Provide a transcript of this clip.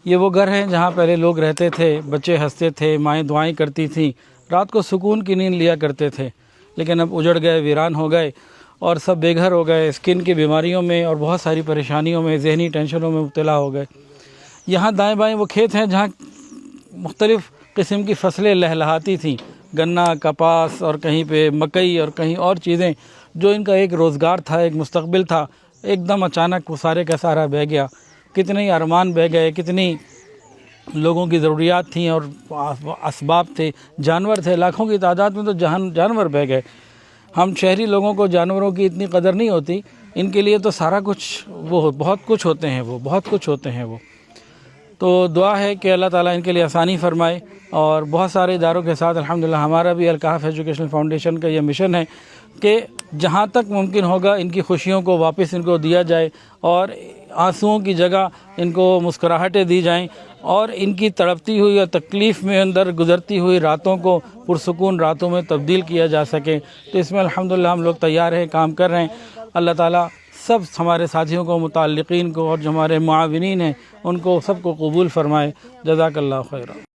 یہ وہ گھر ہیں جہاں پہلے لوگ رہتے تھے، بچے ہنستے تھے، مائیں دعائیں کرتی تھیں، رات کو سکون کی نیند لیا کرتے تھے، لیکن اب اجڑ گئے، ویران ہو گئے اور سب بے گھر ہو گئے، اسکن کی بیماریوں میں اور بہت ساری پریشانیوں میں، ذہنی ٹینشنوں میں مبتلا ہو گئے۔ یہاں دائیں بائیں وہ کھیت ہیں جہاں مختلف قسم کی فصلیں لہلہاتی تھیں، گنا، کپاس اور کہیں پہ مکئی اور کہیں اور چیزیں، جو ان کا ایک روزگار تھا، ایک مستقبل تھا، ایک دم اچانک وہ سارے کا سارا بہہ گیا۔ کتنے ارمان بہہ گئے، کتنی لوگوں کی ضروریات تھیں اور اسباب تھے، جانور تھے، لاکھوں کی تعداد میں تو جانور بہہ گئے۔ ہم شہری لوگوں کو جانوروں کی اتنی قدر نہیں ہوتی، ان کے لیے تو سارا کچھ وہ بہت کچھ ہوتے ہیں، بہت کچھ ہوتے ہیں وہ۔ تو دعا ہے کہ اللہ تعالیٰ ان کے لیے آسانی فرمائے، اور بہت سارے اداروں کے ساتھ الحمدللہ ہمارا بھی الکحف ایجوکیشنل فاؤنڈیشن کا یہ مشن ہے کہ جہاں تک ممکن ہوگا ان کی خوشیوں کو واپس ان کو دیا جائے، اور آنسوؤں کی جگہ ان کو مسکراہٹیں دی جائیں، اور ان کی تڑپتی ہوئی اور تکلیف میں اندر گزرتی ہوئی راتوں کو پرسکون راتوں میں تبدیل کیا جا سکے۔ تو اس میں الحمدللہ ہم لوگ تیار ہیں، کام کر رہے ہیں۔ اللہ تعالیٰ سب ہمارے ساتھیوں کو، متعلقین کو، اور جو ہمارے معاونین ہیں ان کو سب کو قبول فرمائے۔ جزاک اللہ خیرہ۔